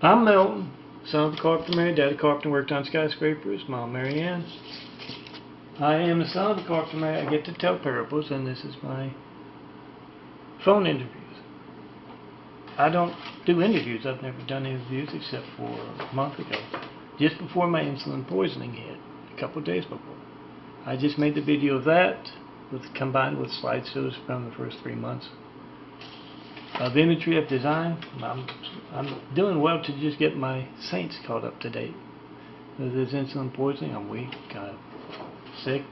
I'm Melton, son of a carpenter married. Daddy carpenter, worked on skyscrapers. Mom, Mary Ann. I am the son of a carpenter married. I get to tell parables, and this is my phone interviews. I don't do interviews. I've never done interviews except for a month ago, just before my insulin poisoning hit, a couple of days before. I just made the video of that, combined with slideshows from the first 3 months of imagery of design. I'm doing well to just get my saints caught up to date. With this insulin poisoning, I'm weak, sick.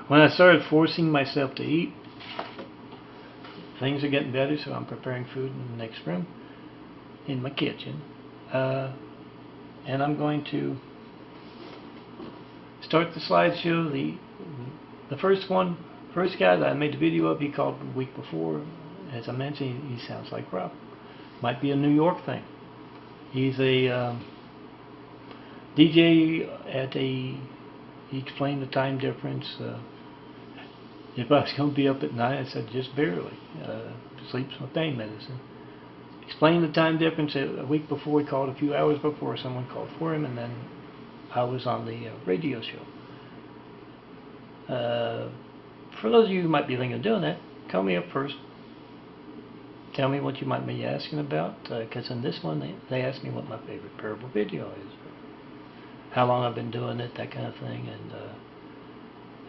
When I started forcing myself to eat, things are getting better, so I'm preparing food in the next room, in my kitchen. And I'm going to start the slideshow. The first guy that I made the video of, he called the week before. As I mentioned, he sounds like Rob. Might be a New York thing. He's a DJ he explained the time difference. If I was going to be up at night, I said just barely. Sleep's my pain medicine. Explained the time difference a week before. He called a few hours before. Someone called for him, and then I was on the radio show. For those of you who might be thinking of doing that, call me up first. Tell me what you might be asking about, because in this one they asked me what my favorite parable video is, how long I've been doing it, that kind of thing, and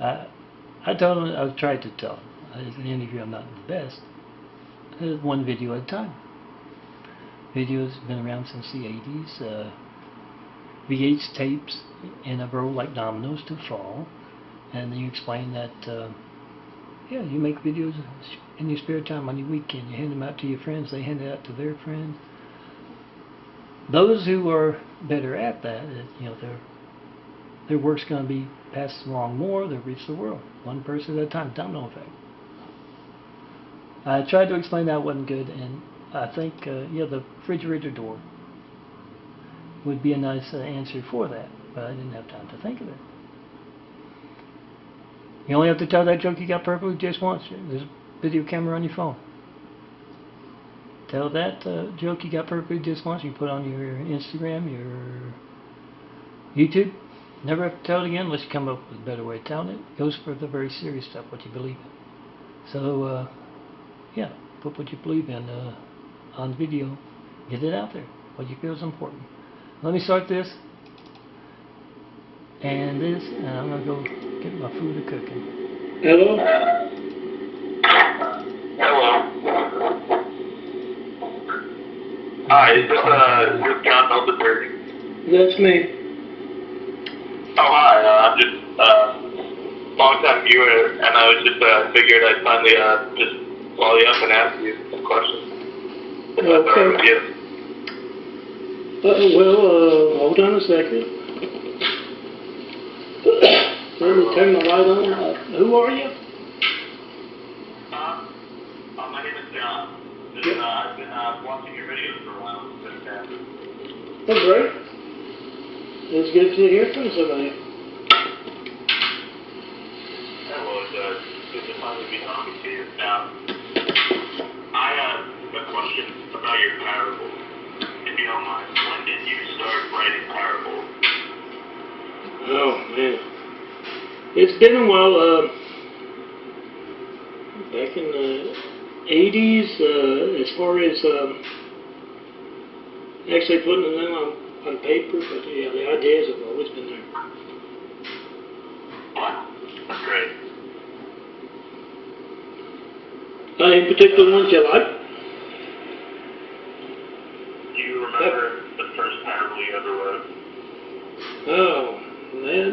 I told them, I tried to tell them, in the interview I'm not the best. One video at a time. Videos have been around since the 80s. VH tapes in a row like dominoes to fall, and then you explain that yeah, you make videos in your spare time on your weekend. You hand them out to your friends, they hand it out to their friends. Those who are better at that, you know, their work's going to be passed along more. They'll reach the world, one person at a time. Domino effect. I tried to explain that wasn't good, and I think yeah, the refrigerator door would be a nice answer for that, but I didn't have time to think of it. You only have to tell that joke you got perfectly just once. There's a video camera on your phone. Tell that joke you got perfectly just once. You put on your Instagram, your YouTube. Never have to tell it again unless you come up with a better way of telling it. It goes for the very serious stuff, what you believe in. So, yeah, put what you believe in on video. Get it out there, what you feel is important. Let me start this and this, and I'm going to go get my food a cooking. Hello? Hello. Hi, is this John Melton? That's me. Oh, hi, I'm just long-time viewer, and I was just figured I'd finally just call you up and ask you some questions. Okay. Well, hold on a second. Let me turn the light on. Who are you? My name is John. I've been watching your videos for a while. Oh, great. It's good to hear from somebody. Yeah, well, it's good to finally be talking to you. Now, I have a question about your parables, if you don't mind. When did you start writing parables? Oh, man. It's been a while. Back in the 80s, as far as actually putting them on paper, but yeah, the ideas have always been there. Wow, that's great. Any particular ones you like? Do you remember the first parable you ever wrote? Oh, man.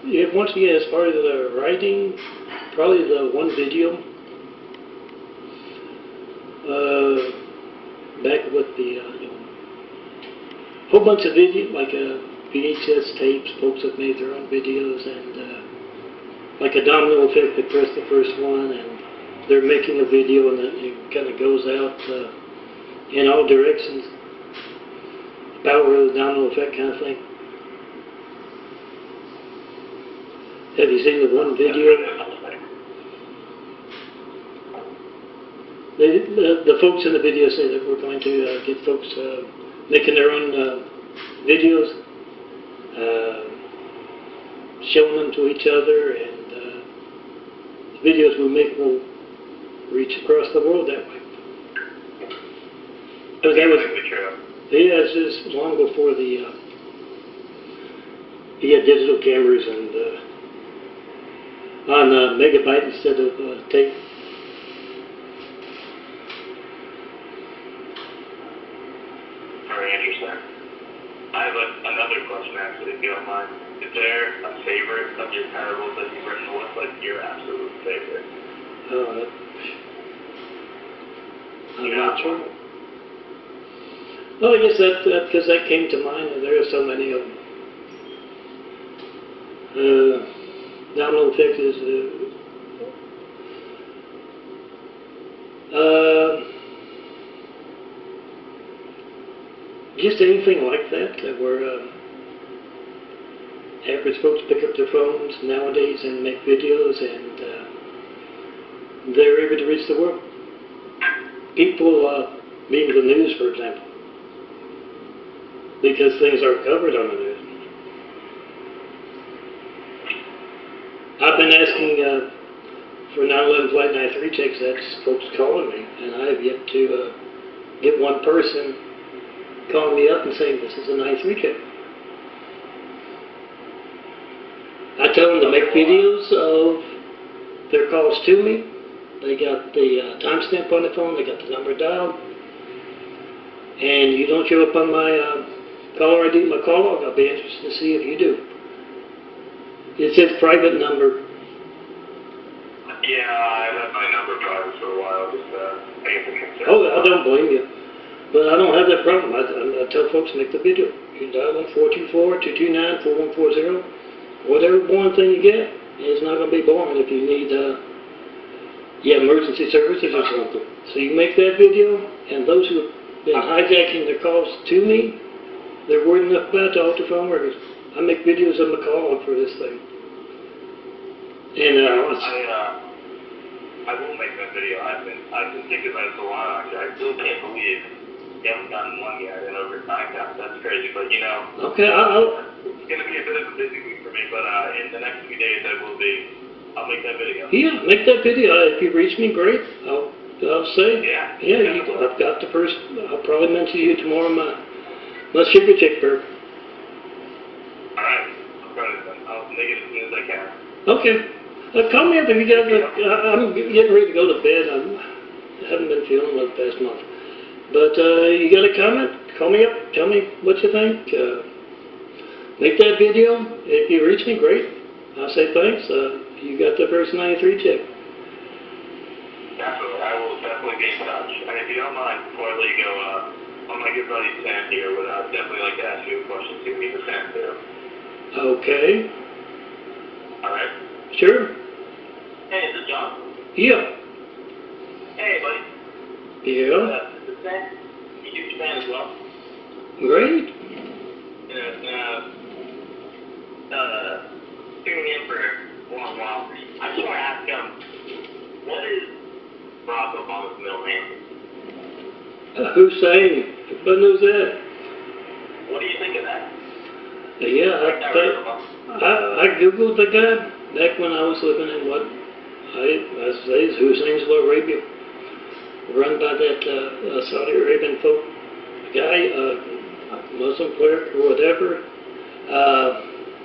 Yeah, once again, as far as the writing, probably the one video. Back with the, you know, whole bunch of video, like VHS tapes, folks have made their own videos, and like a domino effect, they press the first one, and they're making a video, and then it kind of goes out in all directions. Power of the domino effect kind of thing. Have you seen the one video? The folks in the video say that we're going to get folks making their own videos, showing them to each other, and the videos we make will reach across the world that way. But that was, yeah, it's just long before the digital cameras and on megabyte instead of tape. Very interesting. I have another question, actually, if you don't mind. Is there a favorite of your parables that you've written? What's like your absolute favorite? I'm not sure. Well, I guess that because that came to mind, and there are so many of them. Domino effect is just anything like that, where average folks pick up their phones nowadays and make videos, and they're able to reach the world. People read the news, for example, because things are covered on the news. I've been asking for 9/11 Flight 93 checks. That's folks calling me, and I have yet to get one person calling me up and saying this is a 93 check. I tell them to make videos of their calls to me. They got the timestamp on the phone, they got the number dialed, and you don't show up on my caller ID, my call log. I'll be interested to see if you do. It says private number. Yeah, I've had my number private for a while, just I guess I'm concerned. Oh, I don't blame you. But I don't have that problem. I tell folks to make the video. You dial 424-229-4140. Whatever boring thing you get, it's not going to be boring if you need emergency services or something. So you make that video, and those who have been hijacking their calls to me, they're worried enough about to alter phone records. I make videos of my call for this thing. And I will make that video. I've been thinking about it for a while, actually. I still can't believe you haven't gotten one yet in over 9 times. That's crazy, but you know. Okay, it's going to be a bit of a busy week for me, but in the next few days I'll make that video. Yeah, make that video. If you reach me, great. I'll say. Yeah. I've got the first. I'll probably mention you tomorrow. My sugar check, Bert. All right. I'll make it as soon as I can. Okay. Call me up if you guys. I'm getting ready to go to bed. I haven't been feeling well the past month. But you got a comment? Call me up. Tell me what you think. Make that video. If you reach me, great. I'll say thanks. You got the first 93 check. Definitely. I will definitely be in touch. And if you don't mind, before I let you go, my good buddy Sam here would definitely like to ask you a question too. Me to Sam too. Okay. All right. Sure. Hey, is this John? Yeah. Hey, buddy. Yeah. This is Sam. You huge fan as well. Great. You know, tuning in for a long while. I just want to ask what is Barack Obama's middle name? Hussein. Everybody knows that. What do you think of that? Yeah, I googled the guy back when I was living in what I say is Hussein's Arabia, run by that Saudi Arabian folk guy, Muslim cleric or whatever.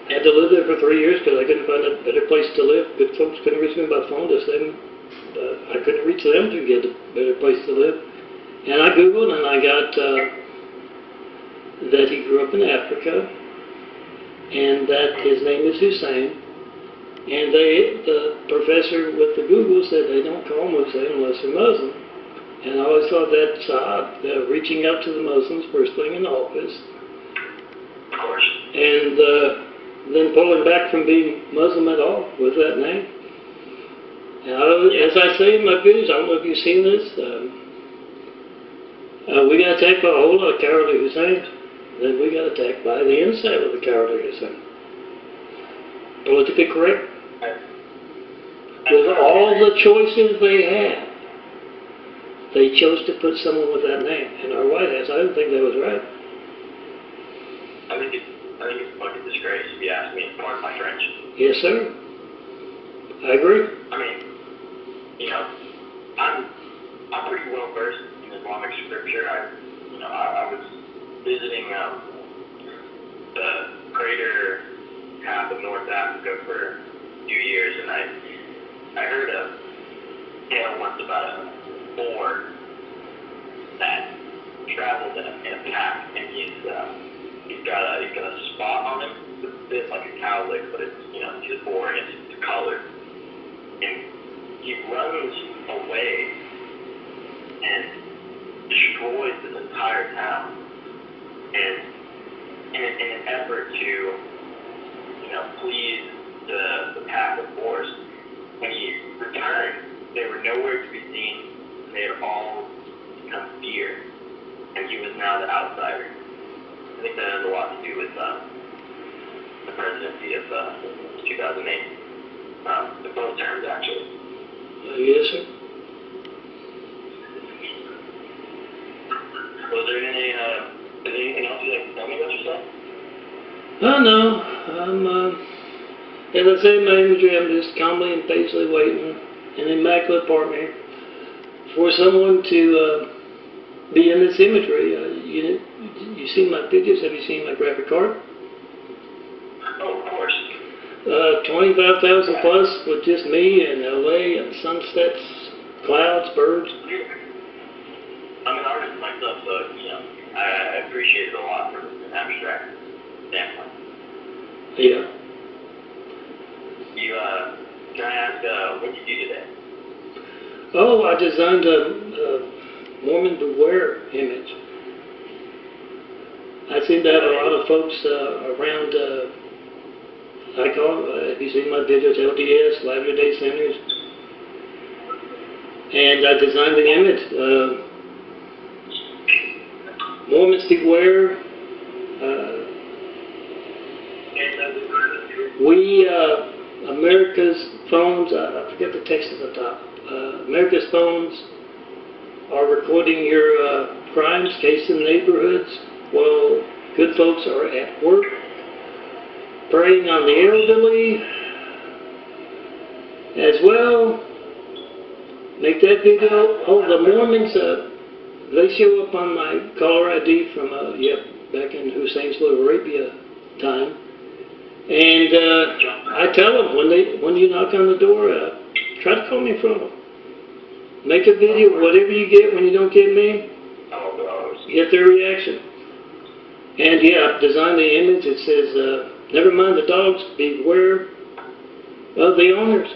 Had to live there for 3 years because I couldn't find a better place to live. Good folks couldn't reach me by phone to say I couldn't reach them to get a better place to live. And I googled and I got that he grew up in Africa, and that his name is Hussein. And the professor with the Google said they don't call him Hussein unless they're Muslim. And I always thought that's odd, reaching out to the Muslims first thing in office. Of course. And then pulling back from being Muslim at all with that name. And as I say in my videos, I don't know if you've seen this, we got attacked by a whole lot of cowardly Husseins. Then we got attacked by the inside of the cowardly Hussein. Politically correct? With all the choices they have, they chose to put someone with that name in our White House. I didn't think that was right. I think it's a fucking disgrace, if you ask me. Pardon my French. Yes, sir. I agree. I mean, you know, I'm pretty well versed in Islamic scripture. I was visiting the greater half of North Africa for a few years, and I heard a tale once about a boar that traveled in a pack, and he's got a spot on him. It's a bit like a cowlick, but it's, you know, he's a boar and it's colored. And he runs away and destroys this entire town. And in an effort to, you know, please the pack of boars, when he returned, they were nowhere to be seen. They had all become deer, and he was now the outsider. I think that has a lot to do with the presidency of 2008. In both terms, actually. Yes, sir. Was there anything else you'd like to tell me about yourself? No. As I say in my imagery, I'm just calmly and patiently waiting in an immaculate apartment here for someone to be in this imagery. You seen my pictures? Have you seen my graphic card? Oh, of course. 25,000 plus with just me and LA and sunsets, clouds, birds. I'm an artist myself, so, you know, I appreciate it a lot from an abstract standpoint. Yeah. Can I ask, what did you do today? Oh, I designed a Mormon Beware image. I seem to have a lot of folks around, I call them, have you seen my videos, LDS, Latter Day Sinners? And I designed an image. Mormons Beware. America's phones, I forget the text at the top. America's phones are recording your crimes, cases in neighborhoods, while good folks are at work, preying on the elderly as well. Make that video. Oh, the Mormons, they show up on my caller ID from, back in Hussein's Little Arabia time. And I tell them, when you knock on the door, try to call me in front of them. Make a video, whatever you get when you don't get me, get their reaction. And yeah, I've designed the image. It says, never mind the dogs, beware of the owners.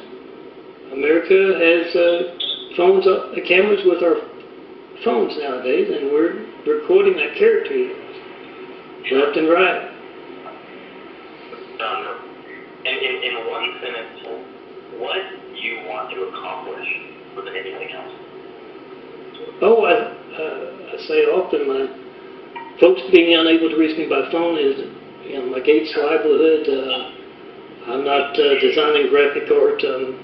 America has phones, cameras with our phones nowadays, and we're recording that character left and right. In one sentence, what do you want to accomplish more than anything else? Oh, I say often, my folks being unable to reach me by phone is, my gate's livelihood. I'm not designing graphic art. I'm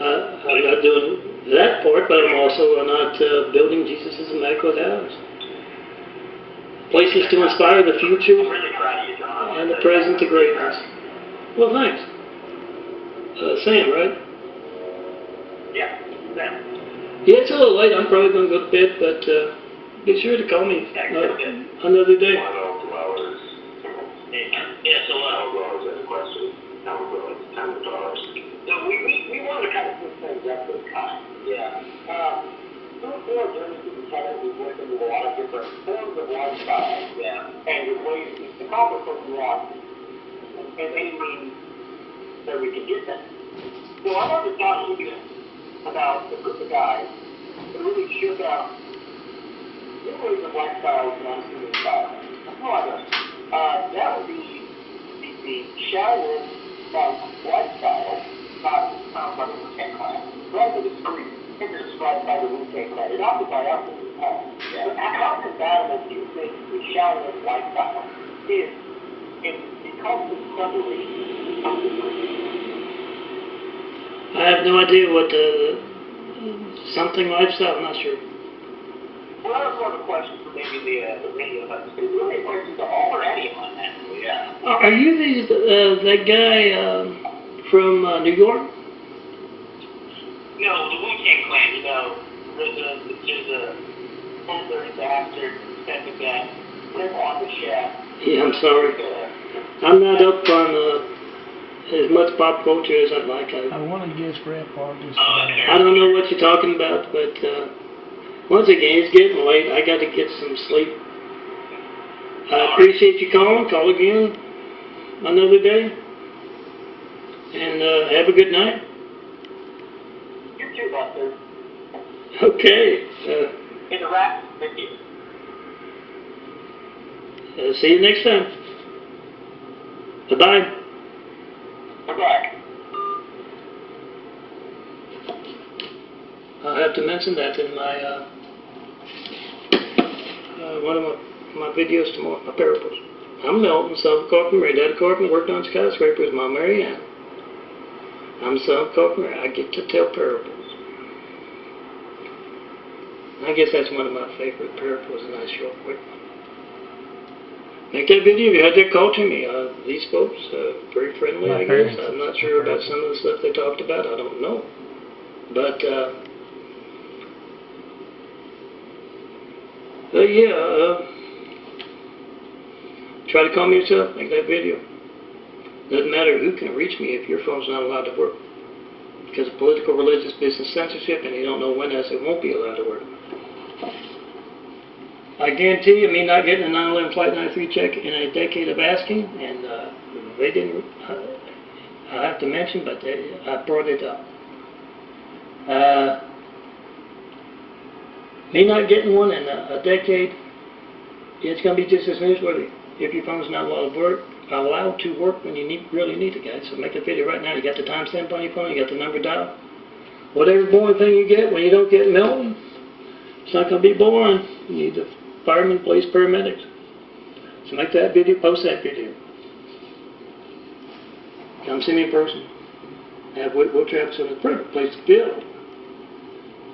not doing that part, but I'm also not building Jesus' Immaculate House. Places to inspire the future and the present to greatness. Well, thanks. Sam, right? Yeah, Sam. Yeah, it's a little late. I'm probably going to go to bed, but be sure to call me another day. 2 hours. Yeah, so $1 is a question. Now we're going to $10. So we wanted to kind of put things up for the time. Yeah. Through our journey through the tennis, we've looked into a lot of different forms of lifestyle. Yeah. And the ways to accomplish what we want. And any means that we can get them. So I wanted to talk to you about a group of guys that really shook out new ways of lifestyle and non-human style. That would be the shallow lifestyle, not by the Wu-Tang Clan. Rather the street, it's described by the Wu-Tang Clan, and not by us at the time. But how compatible do you think the shallow lifestyle is because of separation of the group? I have no idea what something lifestyle, I'm not sure. Well, I have a question for maybe the radio host. Is there any questions to all or any on that? Yeah. Are you that guy from New York? No, the Wu-Tang Clan, you know, there's a older bastard that live on the shaft. Yeah, I'm sorry. I'm not up on as much pop culture as I'd like. I want to guess rap artist. I don't know what you're talking about, but once again, it's getting late. I got to get some sleep. I appreciate you calling. Call again another day. And have a good night. You too, Buster. Okay. Interact with you. See you next time. Bye-bye. Bye-bye. I'll have to mention that in my one of my videos tomorrow, my parables. I'm Melton, son of Carpenter. Dad Carpenter worked on skyscrapers. Mom Mary Ann. I'm son of Carpenter. I get to tell parables. I guess that's one of my favorite parables, a nice short quick one. Make that video if you had that call to me. These folks, very friendly, I guess. I'm not sure about some of the stuff they talked about. I don't know. But, yeah, try to call me yourself. Make that video. Doesn't matter who can reach me if your phone's not allowed to work. Because of political, religious, business censorship, and you don't know when else it won't be allowed to work. I guarantee you, me not getting a 9/11 Flight 93 check in a decade of asking, and they didn't, I have to mention, but I brought it up. Me not getting one in a decade, it's going to be just as newsworthy. If your phone's not allowed to work when you really need it, guys. So make a video right now. You got the timestamp on your phone, you got the number dial. Whatever boring thing you get when you don't get Melton, it's not going to be boring. You need the firemen, police, paramedics. So make that video, post that video. Come see me in person. We'll travel to the perfect place to build.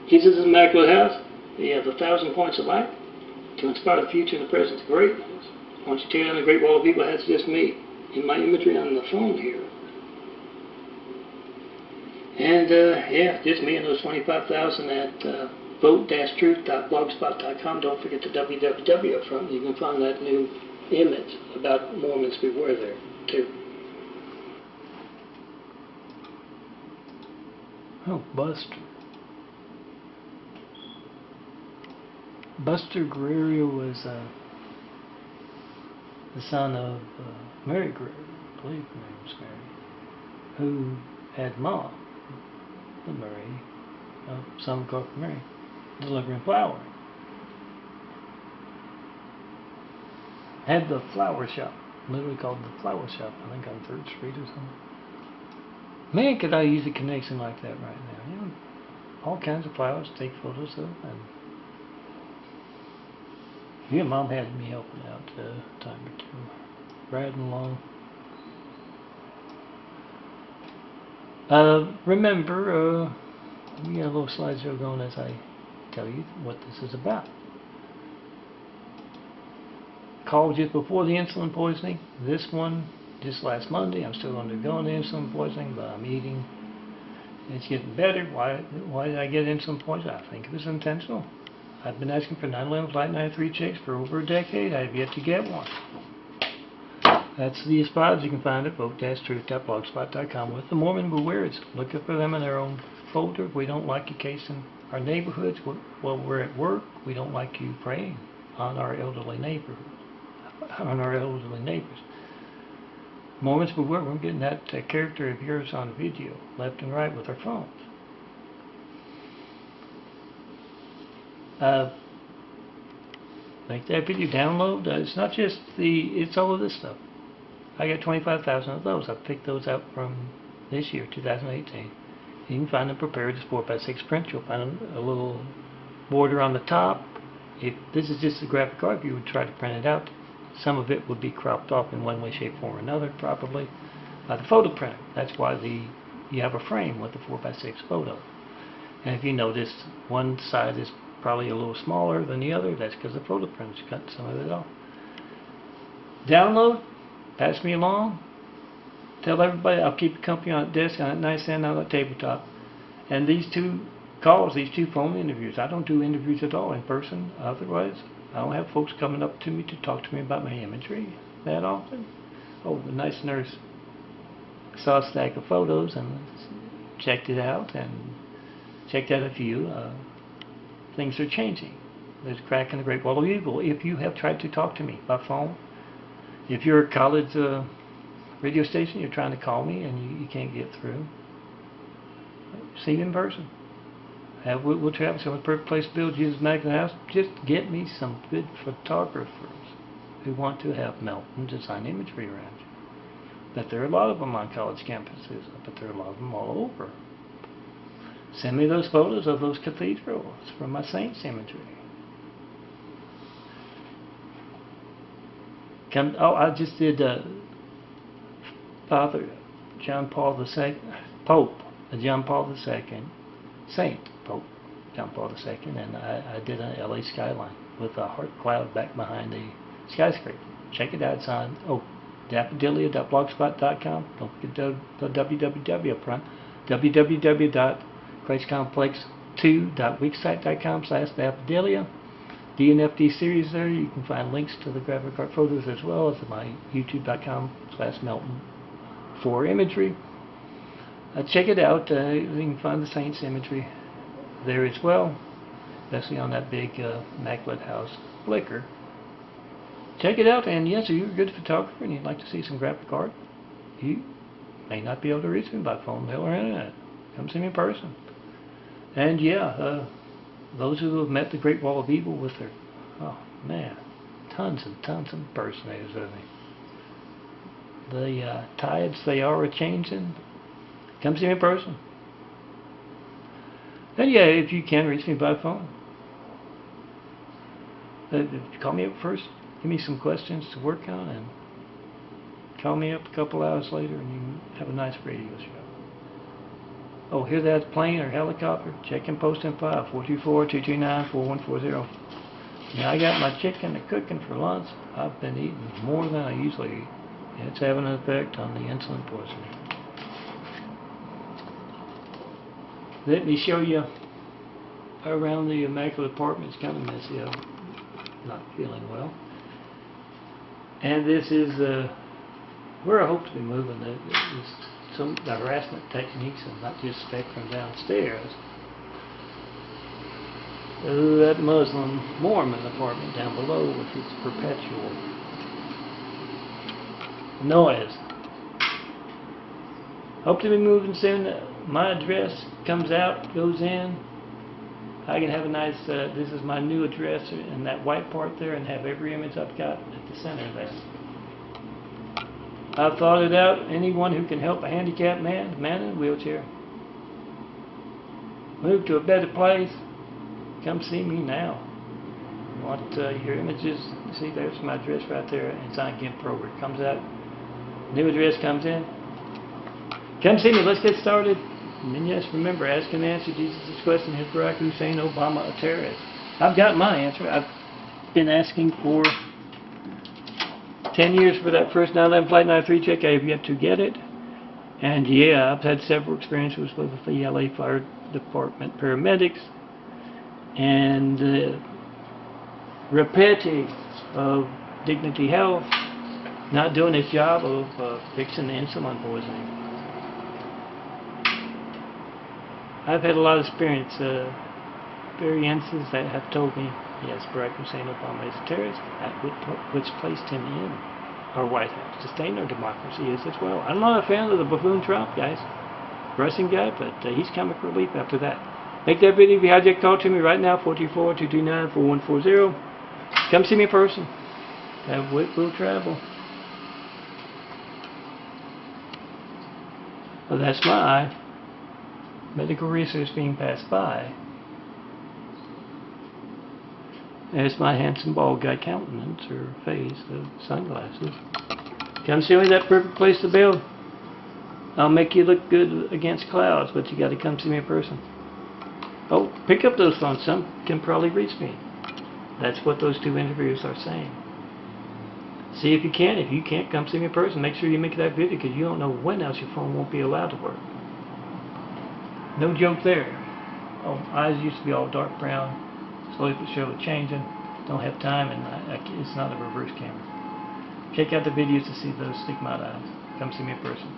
Jesus' Immaculate House. You have 1,000 points of light to inspire the future and the present of greatness. Once you tear down the Great Wall of Evil, that's just me in my imagery on the phone here. And yeah, just me and those 25,000 at vote-truth.blogspot.com. Don't forget the www up front. You can find that new image about Mormons beware there too. Oh, Buster Guerrero was the son of Mary Guerrero, I believe her name was Mary, who had Ma, the Mary, son of Carpenter Mary, delivering flour. Had the flower shop, literally called the flower shop, I think on 3rd Street or something. Man, could I use a connection like that right now. You know, all kinds of flowers to take photos of. And yeah, Mom had me helping out a time or two, riding along. Remember, we got a little slideshow going as I tell you what this is about. Called just before the insulin poisoning. This one, just last Monday. I'm still undergoing the insulin poisoning, but I'm eating. It's getting better. Why did I get insulin poisoning? I think it was intentional. I've been asking for 9/11 Flight 93 checks for over a decade. I have yet to get one. That's the spots. You can find it, vote-truth.blogspot.com with the Mormon Beware. Look for them in their own folder. We don't like you casing our neighborhoods. While we're at work, we don't like you praying on our elderly neighbors. Mormons Beware. We're getting that character of yours on video, left and right with our phones. Make that video, download. It's not just it's all of this stuff. I got 25,000 of those. I picked those out from this year, 2018. You can find them prepared as 4x6 print. You'll find a little border on the top. If this is just a graphic art, if you would try to print it out, some of it would be cropped off in one way, shape, form, or another, probably by the photo printer. That's why you have a frame with the 4x6 photo. And if you notice, one side is probably a little smaller than the other, that's because the photo printer's cut some of it off. Download, pass me along, tell everybody. I'll keep you company on the desk, on that nightstand, on the tabletop. And these two calls, these two phone interviews, I don't do interviews at all in person. Otherwise, I don't have folks coming up to me to talk to me about my imagery that often. Oh, the nice nurse saw a stack of photos and checked it out and checked out a few. Things are changing. There's a crack in the Great Wall of Evil. If you have tried to talk to me by phone, if you're a college radio station, you're trying to call me and you can't get through, see me in person. We'll travel to a perfect place to build Jesus Magnet House. Just get me some good photographers who want to have Melton design imagery around you. But there are a lot of them on college campuses, but there are a lot of them all over. Send me those photos of those cathedrals from my saints imagery. I just did Father John Paul II, Pope John Paul II, Saint Pope John Paul II, and I did an LA skyline with a heart cloud back behind the skyscraper. Check it out. It's on daffodilia.blogspot.com. Don't forget the www up front. www.christcomplex2.wixsite.com/daffodilia. DNFD series there. You can find links to the graphic art photos as well as my youtube.com/Melton4 imagery. Check it out. You can find the saints imagery there as well, especially on that big Immaculate House Flickr. Check it out, and yes, if you're a good photographer and you'd like to see some graphic art, you may not be able to reach me by phone, mail, or internet. Come see me in person. And yeah, those who have met the Great Wall of Evil with their, oh man, tons and tons of impersonators of me. The tides, they are a-changing. Come see me in person. And yeah, if you can reach me by phone, call me up first, give me some questions to work on, and call me up a couple hours later and you can have a nice radio show. Oh, hear that plane or helicopter? Check and post in file, 424-229-4140. Now I got my chicken cooking for lunch. I've been eating more than I usually eat. And it's having an effect on the insulin poisoning. Let me show you around the Immaculate apartment. It's kind of messy. I'm not feeling well. And this is where I hope to be moving. Some harassment techniques and not just spectrum downstairs. That Muslim Mormon apartment down below with its perpetual noise. Hope to be moving soon. My address comes out, goes in. I can have a nice, this is my new address in that white part there, and have every image I've got at the center there. I've thought it out. Anyone who can help a handicapped man in a wheelchair move to a better place, come see me now. Want your images? See, there's my address right there. It's on GIMP Pro. It comes out. New address comes in. Come see me. Let's get started. And then yes, remember, ask and answer Jesus' question: is Barack Hussein Obama a terrorist? I've got my answer. I've been asking for 10 years for that first 9/11 Flight 93 check. I have yet to get it. And yeah, I've had several experiences with the LA Fire Department paramedics. And repetitive of Dignity Health not doing its job of fixing the insulin poisoning. I've had a lot of experience, experiences that have told me, yes, Barack Hussein Obama is a terrorist, which placed him in our White House. Sustain our democracy is as well. I'm not a fan of the buffoon Trump, guys. Russian guy, but he's comic relief after that. Make that video. If you hijack, talk to me right now, 424-229-4140. Come see me in person. We'll travel. Well, that's my eye. Medical research being passed by. There's my handsome bald guy countenance or face, the sunglasses. Come see me, that perfect place to build. I'll make you look good against clouds, but you got to come see me in person. Oh, pick up those phones. Some can probably reach me. That's what those two interviewers are saying. See if you can. If you can't, come see me in person. Make sure you make that video because you don't know when else your phone won't be allowed to work. No joke there. Oh, eyes used to be all dark brown. Slowly but surely changing. Don't have time, and it's not a reverse camera. Check out the videos to see those stigmatized. Come see me in person.